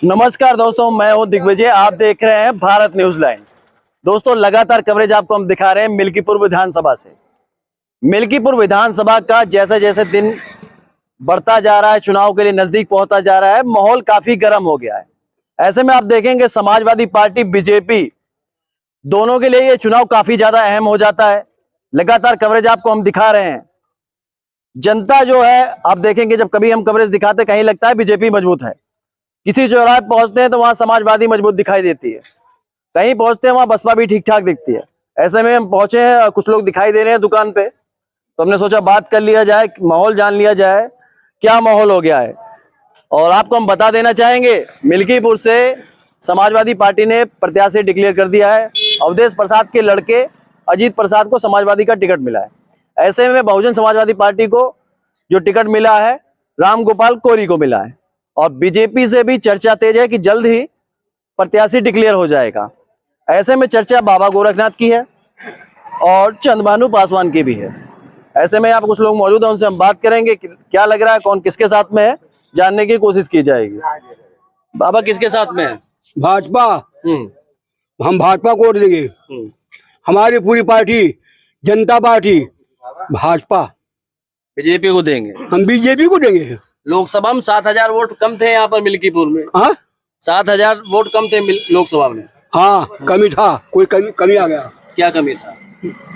नमस्कार दोस्तों, मैं हूं दिग्विजय। आप देख रहे हैं भारत न्यूज लाइन। दोस्तों, लगातार कवरेज आपको हम दिखा रहे हैं मिल्कीपुर विधानसभा से। मिल्कीपुर विधानसभा का जैसे जैसे दिन बढ़ता जा रहा है, चुनाव के लिए नजदीक पहुंचता जा रहा है, माहौल काफी गर्म हो गया है। ऐसे में आप देखेंगे समाजवादी पार्टी, बीजेपी, दोनों के लिए ये चुनाव काफी ज्यादा अहम हो जाता है। लगातार कवरेज आपको हम दिखा रहे हैं। जनता जो है, आप देखेंगे जब कभी हम कवरेज दिखाते कहीं लगता है बीजेपी मजबूत है, किसी चौराहे पहुंचते हैं तो वहां समाजवादी मजबूत दिखाई देती है, कहीं पहुंचते हैं वहां बसपा भी ठीक ठाक दिखती है। ऐसे में हम पहुंचे हैं, कुछ लोग दिखाई दे रहे हैं दुकान पे, तो हमने सोचा बात कर लिया जाए, माहौल जान लिया जाए, क्या माहौल हो गया है। और आपको हम बता देना चाहेंगे, मिल्कीपुर से समाजवादी पार्टी ने प्रत्याशी डिक्लेयर कर दिया है। अवधेश प्रसाद के लड़के अजीत प्रसाद को समाजवादी का टिकट मिला है। ऐसे में बहुजन समाजवादी पार्टी को जो टिकट मिला है, राम गोपाल कोरी को मिला है। और बीजेपी से भी चर्चा तेज है कि जल्द ही प्रत्याशी डिक्लेयर हो जाएगा। ऐसे में चर्चा बाबा गोरखनाथ की है और चंद्रभानु पासवान की भी है। ऐसे में यहाँ पर कुछ लोग मौजूद हैं, उनसे हम बात करेंगे कि क्या लग रहा है, कौन किसके साथ में है, जानने की कोशिश की जाएगी। बाबा, किसके साथ में है? भाजपा। हम भाजपा को वोट देंगे। हमारी पूरी पार्टी जनता पार्टी भाजपा। बीजेपी को देंगे? हम बीजेपी को देंगे। लोकसभा में 7,000 वोट कम थे यहाँ पर मिल्कीपुर में। हाँ, 7,000 वोट कम थे लोकसभा में। हाँ, कमी था, कोई कमी आ गया। क्या कमी था?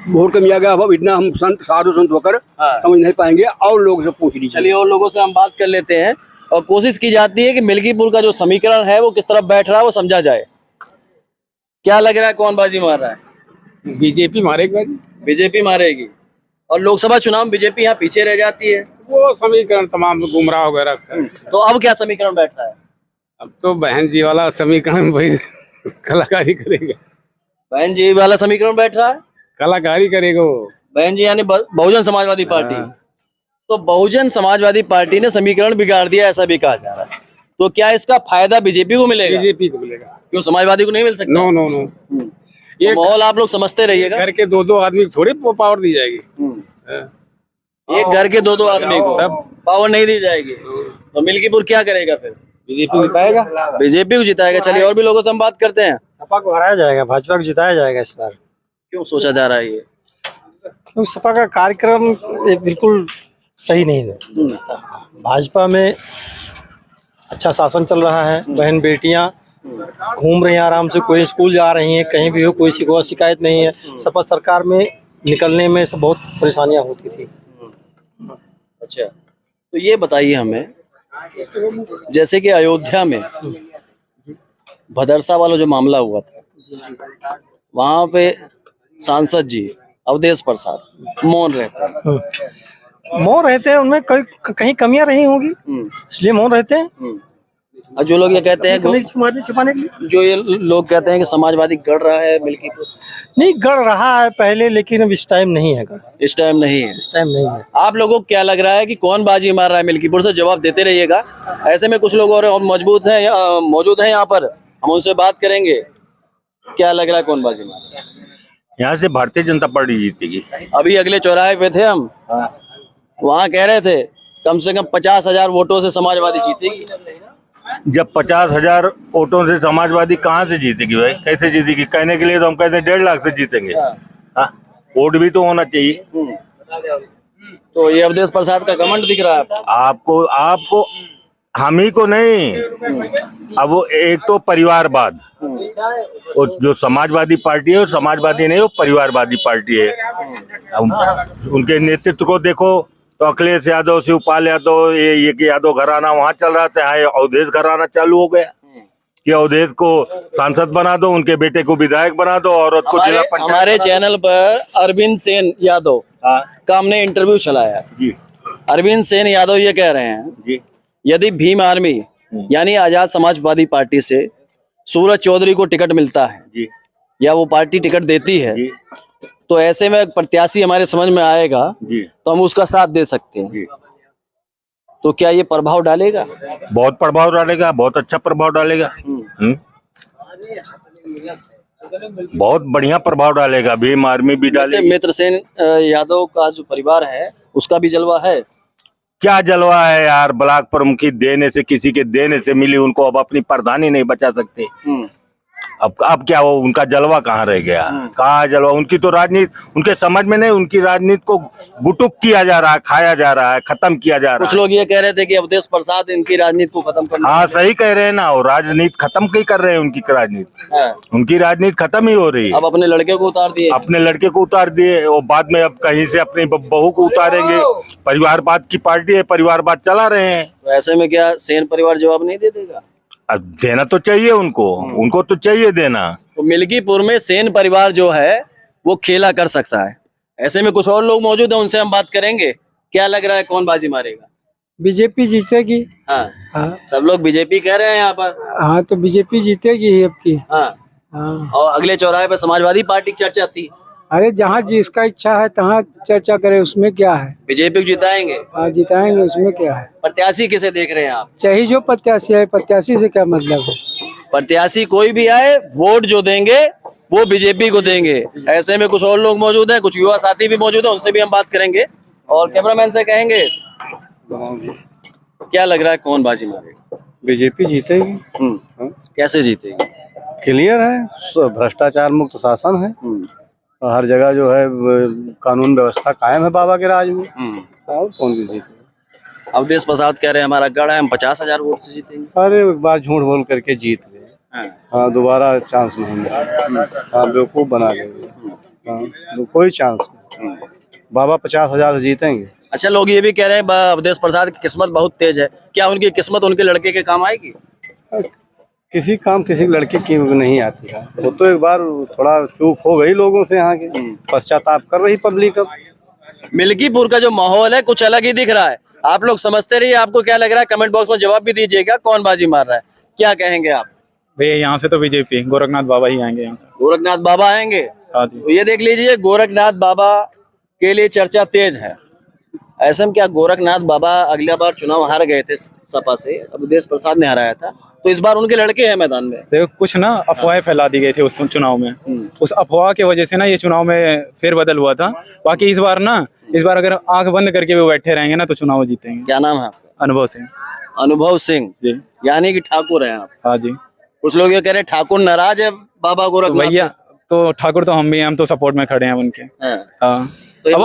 वोट कमी आ गया। अब इतना हम साधु संत होकर समझ नहीं पाएंगे, और लोगों से पूछ लीजिए। चलिए, और लोगों से हम बात कर लेते हैं और कोशिश की जाती है कि मिल्कीपुर का जो समीकरण है वो किस तरफ बैठ रहा है वो समझा जाए। क्या लग रहा है, कौन बाजी मार रहा है? बीजेपी मारेगी। बीजेपी मारेगी। और लोकसभा चुनाव में बीजेपी यहाँ पीछे रह जाती है। वो समीकरण तमाम गुमराह वगैरह। तो अब क्या समीकरण बैठ रहा है? अब तो बहन जी वाला समीकरण भाई कलाकारी करेगा। बहन जी वाला समीकरण बैठ रहा है, कलाकारी करेगा वो। बहन जी यानी बहुजन समाजवादी पार्टी। तो बहुजन समाजवादी पार्टी ने समीकरण बिगाड़ दिया, ऐसा भी कहा जा रहा है। तो क्या इसका फायदा बीजेपी को मिलेगा? बीजेपी को मिलेगा। क्यों समाजवादी को नहीं मिल सकता? No no no. ये माहौल आप लोग समझते रहिएगा। घर के दो आदमी को थोड़ी पावर दी जाएगी। एक घर के दो आदमी को सब पावर नहीं दी जाएगी। तो मिल्कीपुर क्या करेगा फिर? बीजेपी जिताएगा। बीजेपी को जिताएगा। चलिए, और भी लोगों से हम बात करते हैं। सपा को हराया जाएगा, भाजपा को जिताया जाएगा इस बार। क्यों सोचा जा रहा है ये? तो सपा का कार्यक्रम बिल्कुल सही नहीं है। भाजपा में अच्छा शासन चल रहा है, बहन बेटियां घूम रही हैं आराम से, कोई स्कूल जा रही हैं, कहीं भी हो कोई शिकायत नहीं है। सपा सरकार में निकलने में सब बहुत परेशानियां होती थी। अच्छा, तो ये बताइए हमें, जैसे कि अयोध्या में भदरसा वाला जो मामला हुआ था, वहां पे सांसद जी अवधेश प्रसाद मौन रहते हैं। मौन रहते हैं, उनमें कहीं कमियां रही होंगी, इसलिए मौन रहते हैं। और जो लोग ये कहते हैं, छुपाने के लिए जो ये लोग कहते हैं कि समाजवादी गढ़ रहा है मिल्कीपुर, नहीं गढ़ रहा है पहले, लेकिन अब इस टाइम नहीं है। इस टाइम नहीं है। इस टाइम नहीं है। आप लोगों को क्या लग रहा है कि कौन बाजी मार रहा है मिल्कीपुर से? जवाब देते रहिएगा। ऐसे में कुछ लोग और मौजूद हैं यहाँ पर, हम उनसे बात करेंगे। क्या लग रहा है, कौन बाजी मार रहा है? यहाँ से भारतीय जनता पार्टी जीतेगी। अभी अगले चौराहे पे थे हम, वहाँ कह रहे थे कम से कम 50,000 वोटों से समाजवादी जीतेगी। जब 50,000 वोटों से समाजवादी कहाँ से जीतेगी भाई? कैसे जीतेगी? कहने के लिए तो हम कहते हैं 1.5 लाख से जीतेंगे। वोट भी तो होना चाहिए। तो ये अवधेश प्रसाद का घमंड दिख रहा है आपको हम ही को नहीं। अब वो एक तो परिवारवाद, और जो समाजवादी पार्टी है वो समाजवादी नहीं, वो परिवारवादी पार्टी है। उनके नेतृत्व को देखो तो अखिलेश यादव, शिवपाल यादव, ये यादव घराना वहाँ चल रहा था, यहाँ अवधेश घराना चालू हो गया कि अवधेश को सांसद बना दो, उनके बेटे को विधायक बना दो, औरत को जिला पंचायत। हमारे चैनल पर अरविंद सेन यादव का हमने इंटरव्यू चलाया जी। अरविंद सेन यादव ये कह रहे हैं जी, यदि भीम आर्मी यानी आजाद समाजवादी पार्टी से सूरज चौधरी को टिकट मिलता है जी, या वो पार्टी टिकट देती है जी, तो ऐसे में प्रत्याशी हमारे समझ में आएगा जी, तो हम उसका साथ दे सकते हैं जी। तो क्या ये प्रभाव डालेगा? बहुत प्रभाव डालेगा, बहुत अच्छा प्रभाव डालेगा। बहुत बढ़िया प्रभाव डालेगा। भीम आर्मी भी डालेगी। मित्र सेन यादव का जो परिवार है उसका भी जलवा है। क्या जलवा है यार, ब्लॉक प्रमुखी देने से, किसी के देने से मिली उनको, अब अपनी प्रधानी नहीं बचा सकते। अब क्या वो उनका जलवा कहाँ रह गया, कहाँ जलवा? उनकी तो राजनीति उनके समझ में नहीं, उनकी राजनीति को गुटुक किया जा रहा है, खाया जा रहा है, खत्म किया जा रहा कुछ है। लोग ये कह रहे थे कि अवधेश प्रसाद इनकी राजनीति को खत्म करना। हाँ सही कह रहे हैं ना, वो राजनीति खत्म ही कर रहे हैं, उनकी राजनीति, हाँ। उनकी राजनीति खत्म ही हो रही है। अब अपने लड़के को उतार दिए। अपने लड़के को उतार दिए और बाद में अब कहीं से अपनी बहू को उतारेंगे। परिवारवाद की पार्टी है, परिवारवाद चला रहे हैं। तो ऐसे में क्या सेन परिवार जवाब नहीं दे देगा? अब देना तो चाहिए उनको, उनको तो चाहिए देना। तो मिल्कीपुर में सेन परिवार जो है वो खेला कर सकता है। ऐसे में कुछ और लोग मौजूद हैं, उनसे हम बात करेंगे। क्या लग रहा है कौन बाजी मारेगा? बीजेपी जीतेगी। हाँ, हाँ सब लोग बीजेपी कह रहे हैं यहाँ पर। हाँ, तो बीजेपी जीतेगी ही अब की। हाँ, हाँ, और अगले चौराहे पे समाजवादी पार्टी की चर्चा थी। अरे जहाँ जिसका इच्छा है तहाँ चर्चा करे, उसमें क्या है। बीजेपी को जिताएंगे। हाँ, जिताएंगे, उसमें क्या है। प्रत्याशी किसे देख रहे हैं आप? चाहे जो प्रत्याशी है, प्रत्याशी से क्या मतलब है। प्रत्याशी कोई भी आए, वोट जो देंगे वो बीजेपी को देंगे। ऐसे में कुछ और लोग मौजूद हैं, कुछ युवा साथी भी मौजूद हैं, उनसे भी हम बात करेंगे और कैमरामैन से कहेंगे क्या लग रहा है कौन बाजी मारेगा? बीजेपी जीतेगी। कैसे जीतेगी? क्लियर है, भ्रष्टाचार मुक्त शासन है, और हर जगह जो है कानून व्यवस्था कायम है बाबा के राज में। और कौन भी जीतेगा? अवधेश प्रसाद कह रहे हैं हमारा गढ़ है, हम 50,000 वोट से जीतेंगे। अरे एक बार झूठ बोल करके जीत गए। हाँ, दोबारा चांस नहीं मिला। हाँ, बेवकूफ बना देंगे। हाँ, तो कोई चांस नहीं। बाबा 50,000 से जीतेंगे। अच्छा, लोग ये भी कह रहे हैं अवधेश प्रसाद की किस्मत बहुत तेज है। क्या उनकी किस्मत उनके लड़के के काम आएगी? किसी काम किसी लड़के की नहीं आती है। वो तो एक बार थोड़ा चूक हो गई लोगों से, यहाँ के पश्चाताप कर रही पब्लिक। अब मिल्कीपुर का जो माहौल है कुछ अलग ही दिख रहा है। आप लोग समझते रहिए, आपको क्या लग रहा है कमेंट बॉक्स में जवाब भी दीजिएगा। कौन बाजी मार रहा है, क्या कहेंगे आप? भैया यहाँ से तो बीजेपी, गोरखनाथ बाबा ही आएंगे यहाँ से। गोरखनाथ बाबा आएंगे। हाँ जी। तो ये देख लीजिए, गोरखनाथ बाबा के लिए चर्चा तेज है। ऐसे में क्या गोरखनाथ बाबा अगला बार चुनाव हार गए थे सपा से, अवधेश प्रसाद ने हराया था, तो इस बार उनके लड़के हैं मैदान में। देखो कुछ ना अफवाहें फैला दी गई थी उस चुनाव में, उस अफवाह की वजह से ना ये चुनाव में फेरबदल हुआ था। बाकी इस बार अगर आंख बंद करके वो बैठे रहेंगे ना तो चुनाव जीतेंगे। क्या नाम है आपका? अनुभव सिंह। अनुभव सिंह जी। यानी कि ठाकुर हैं आप? हाँ जी। कुछ लोग ये कह रहे हैं ठाकुर नाराज है बाबा तो गोरखनाथ भैया तो ठाकुर तो हम भी हैं, हम तो सपोर्ट में खड़े हैं उनके। से। हाँ। हाँ। तो ये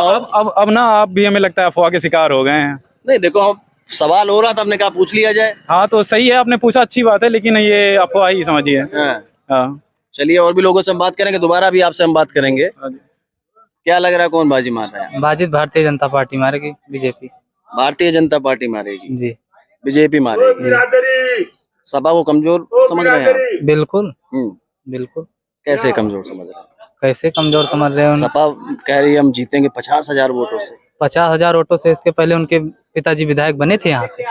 अब ना आप भी हमें लगता है अफवाह के शिकार हो गए हैं। नहीं, देखो हम सवाल हो रहा था, हमने कहा पूछ लिया जाए। हाँ तो सही है, आपने पूछा, अच्छी बात है, लेकिन ये अफवाह ही समझिए। हाँ। हाँ। चलिए, और भी लोगों से हम बात करेंगे, दोबारा भी आपसे हम बात करेंगे। क्या लग रहा है कौन बाजी मार रहा है? बाजी भारतीय जनता पार्टी मारेगी, बीजेपी। भारतीय जनता पार्टी मारेगी जी। बीजेपी मारेगी। सपा को कमजोर समझ रहे हैं आप? बिल्कुल बिल्कुल। कैसे कमजोर समझ रहे हैं? कैसे कमजोर समझ रहे हैं? सपा कह रही है हम जीतेंगे 50,000 वोटों से। 50,000 वोटों से। इसके पहले उनके पिताजी विधायक बने थे यहाँ से,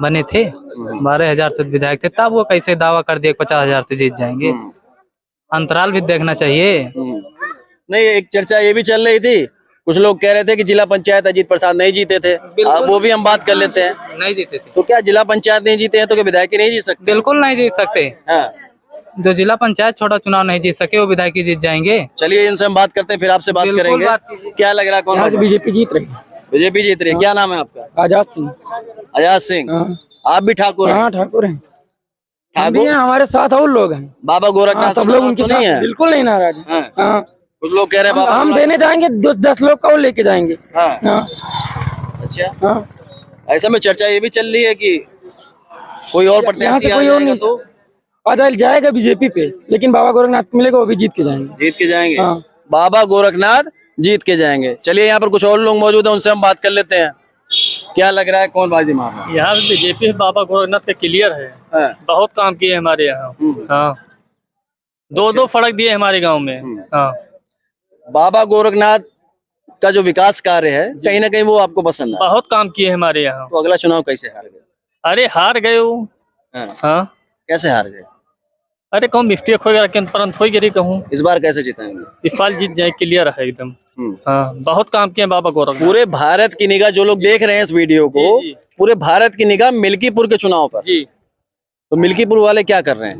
बने थे। 12,000 से विधायक थे, तब वो कैसे दावा कर दिया 50,000 से जीत जाएंगे? अंतराल भी देखना चाहिए। नहीं, एक चर्चा ये भी चल रही थी, कुछ लोग कह रहे थे कि जिला पंचायत अजीत प्रसाद नहीं जीते थे। वो भी हम बात कर लेते हैं। नहीं जीते थे तो क्या जिला पंचायत नहीं जीते हैं तो क्या विधायक नहीं जीत सकते? बिल्कुल नहीं जीत सकते। हाँ। जो जिला पंचायत छोटा चुनाव नहीं जीत सके वो विधायक ही जीत जाएंगे। चलिए, इनसे हम बात करते हैं, फिर आपसे बात बिल्कुल करेंगे। बात कीजिए। क्या लग रहा है कौन? बीजेपी जीत रही है। बीजेपी जीत रही है। क्या नाम है आपका? आजाद सिंह। आजाद सिंह। आप भी ठाकुर हैं? हाँ, ठाकुर हैं। ठाकुर हमारे साथ और लोग हैं। बाबा गोरखनाथ सब लोग उनके नहीं साथ है? बिल्कुल नहीं नाराज हैं। हाँ। हाँ, कुछ लोग कह रहे हैं बाबा हम देने जाएंगे, 10 लोग का वो लेके जाएंगे। हाँ। हाँ, अच्छा। हाँ। ऐसे में चर्चा ये भी चल रही है कि कोई और प्रत्याशी आ कोई और जाएगा नहीं तो आधा जाएगा बीजेपी पे, लेकिन बाबा गोरखनाथ को मिलेगा, वो भी जीत के जाएंगे। जीत के जाएंगे। हाँ। बाबा गोरखनाथ जीत के जाएंगे। चलिए, यहाँ पर कुछ और लोग मौजूद हैं, उनसे हम बात कर लेते हैं। क्या लग रहा है कौन बाजी मार रहा है? यहाँ पे बीजेपी बाबा गोरखनाथ का क्लियर है। हाँ। बहुत काम किए हमारे यहाँ। हाँ, दो फड़क दिए हमारे गांव में। हाँ, बाबा गोरखनाथ का जो विकास कार्य है कहीं ना कहीं वो आपको पसंद है। बहुत काम किए हमारे यहाँ। तो अगला चुनाव कैसे हार गए? अरे हार गए वो। हाँ। हाँ, कैसे हार गए? अरे कौन मिस्टेक हो गया, परंत हो गई कहूँ। इस बार कैसे जिताएंगे? इस साल जीत जाए, क्लियर है एकदम। हाँ, बहुत काम किए बाबा गोरखनाथ। पूरे भारत की निगाह, जो लोग देख रहे हैं इस वीडियो को, जी, जी। पूरे भारत की निगाह मिल्कीपुर के चुनाव पर। जी। तो मिल्कीपुर वाले क्या कर रहे हैं?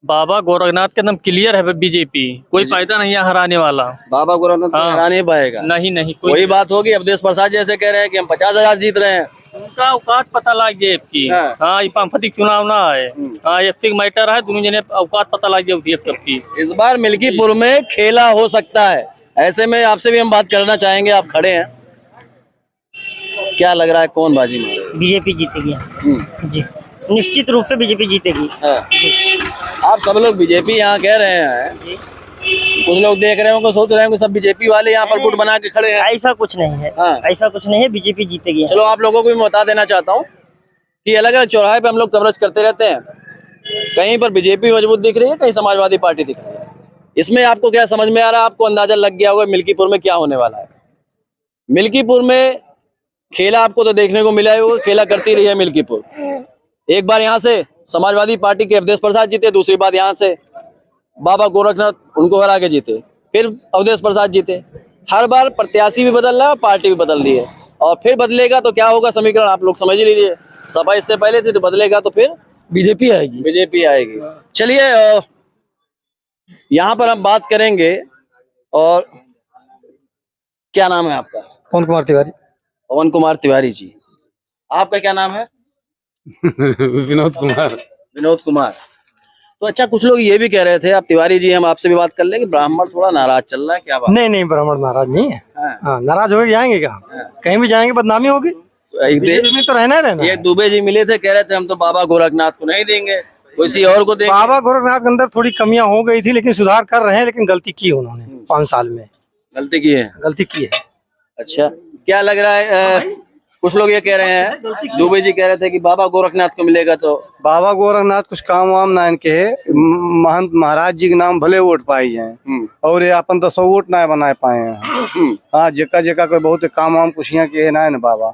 बाबा गोरखनाथ का नाम क्लियर है बीजेपी, कोई फायदा नहीं है हराने वाला। बाबा गोरखनाथ को हाँ। हरा नहीं पाएगा। नहीं नहीं वही बात होगी। अवधेश प्रसाद जैसे कह रहे हैं कि हम 50,000 जीत रहे हैं। उनका औकात पता लग गया आपकी। हाँ। हाँ, ये सांप्रदायिक चुनाव ना है। हाँ, एफसी मैटर है, दोनों जने औकात पता लग गया सबकी। इस बार मिल्कीपुर में खेला हो सकता है। ऐसे में आपसे भी हम बात करना चाहेंगे, आप खड़े हैं, क्या लग रहा है कौन बाजी मारेगा? बीजेपी जीतेगी जी, निश्चित रूप से बीजेपी जीतेगी। हाँ। आप सब लोग बीजेपी यहाँ कह रहे हैं, कुछ लोग देख रहे होंगे, सोच रहे होंगे सब बीजेपी वाले यहाँ पर गुट बना के खड़े हैं। ऐसा कुछ नहीं है। हाँ। ऐसा कुछ नहीं है, बीजेपी जीतेगी। चलो आप लोगों को भी मैं बता देना चाहता हूँ कि अलग अलग चौराहे पे हम लोग कवरेज करते रहते हैं। कहीं पर बीजेपी मजबूत दिख रही है, कहीं समाजवादी पार्टी दिख रही है। इसमें आपको क्या समझ में आ रहा है? आपको अंदाजा लग गया होगा मिल्कीपुर में क्या होने वाला है। मिल्कीपुर में खेला आपको तो देखने को मिला होगा, खेला करती रही है मिल्कीपुर। एक बार यहाँ से समाजवादी पार्टी के अवधेश प्रसाद जीते, दूसरी बार यहाँ से बाबा गोरखनाथ उनको हरा के जीते, फिर अवधेश प्रसाद जीते। हर बार प्रत्याशी भी बदल रहा है, पार्टी भी बदल रही है, और फिर बदलेगा तो क्या होगा समीकरण आप लोग समझ लीजिए। सभा इससे पहले थी, तो बदलेगा तो फिर बीजेपी आएगी। बीजेपी आएगी। चलिए यहाँ पर हम बात करेंगे। और क्या नाम है आपका? पवन कुमार तिवारी। पवन कुमार तिवारी जी। आपका क्या नाम है? विनोद कुमार। विनोद कुमार। तो अच्छा, कुछ लोग ये भी कह रहे थे, आप तिवारी जी हम आपसे भी बात कर लेंगे, ब्राह्मण थोड़ा नाराज चल रहा है, क्या बात? नहीं नहीं, ब्राह्मण नाराज नहीं है। हाँ। हाँ, नाराज होके जाएंगे कहाँ? कहीं भी जाएंगे बदनामी होगी। बीजेपी में तो रहना ही रहना। ये दुबे जी मिले थे, कह रहे थे हम तो बाबा गोरखनाथ को नहीं देंगे, किसी और को देंगे। बाबा गोरखनाथ के अंदर थोड़ी कमियां हो गई थी, लेकिन सुधार कर रहे हैं। लेकिन गलती की उन्होंने 5 साल में, गलती की है। गलती की है। अच्छा, क्या लग रहा है? कुछ लोग ये कह रहे हैं, दुबे जी कह रहे थे कि बाबा गोरखनाथ को मिलेगा तो। बाबा गोरखनाथ कुछ काम वाम ना इनके है। महंत महाराज जी के नाम भले वोट पाई जाए, और ये अपन तो 100 वोट ना बना पाए हैं। हाँ, जेका जेका कोई बहुत काम वाम कुशियां किए ना है बाबा।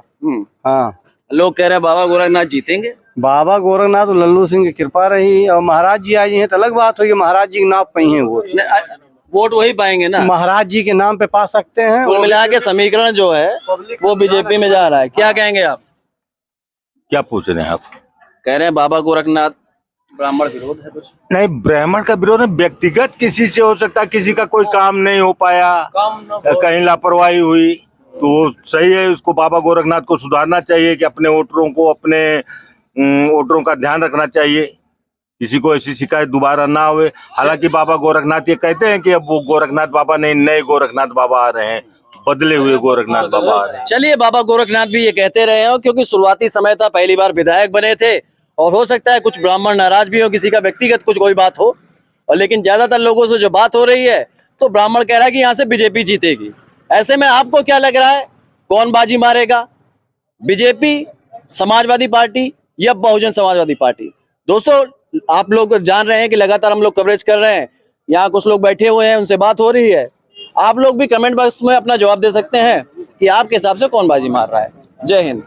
हाँ, लोग कह रहे हैं बाबा गोरखनाथ जीतेंगे। बाबा गोरखनाथ तो लल्लू सिंह की कृपा रही, और महाराज जी आई हैं तो अलग बात हुई। महाराज जी के नाम पाई हैं वोट वही पाएंगे ना, महाराज जी के नाम पे पा सकते हैं। कुल मिला के समीकरण जो है वो बीजेपी में जा रहा है। क्या कहेंगे आप? क्या पूछ रहे हैं आप? कह रहे हैं बाबा गोरखनाथ ब्राह्मण विरोध है कुछ? नहीं, ब्राह्मण का विरोध व्यक्तिगत किसी से हो सकता है, किसी का कोई काम नहीं हो पाया, कहीं लापरवाही हुई, तो वो सही है। उसको बाबा गोरखनाथ को सुधारना चाहिए कि अपने वोटरों को, अपने वोटरों का ध्यान रखना चाहिए, किसी को ऐसी शिकायत दोबारा ना हुए। हालांकि बाबा गोरखनाथ ये कहते हैं कि अब वो गोरखनाथ बाबा नहीं, नए गोरखनाथ बाबा आ रहे हैं, बदले हुए गोरखनाथ बाबा आ रहे हैं। चलिए, बाबा गोरखनाथ भी ये कहते रहे हो, क्योंकि शुरुआती समय था, पहली बार विधायक बने थे, और हो सकता है कुछ ब्राह्मण नाराज भी हो, किसी का व्यक्तिगत कुछ कोई बात हो, और लेकिन ज्यादातर लोगों से जो बात हो रही है, तो ब्राह्मण कह रहा है कि यहाँ से बीजेपी जीतेगी। ऐसे में आपको क्या लग रहा है, कौन बाजी मारेगा? बीजेपी, समाजवादी पार्टी या बहुजन समाजवादी पार्टी? दोस्तों, आप लोग जान रहे हैं कि लगातार हम लोग कवरेज कर रहे हैं, यहाँ कुछ लोग बैठे हुए हैं, उनसे बात हो रही है। आप लोग भी कमेंट बॉक्स में अपना जवाब दे सकते हैं कि आपके हिसाब से कौन बाजी मार रहा है। जय हिंद।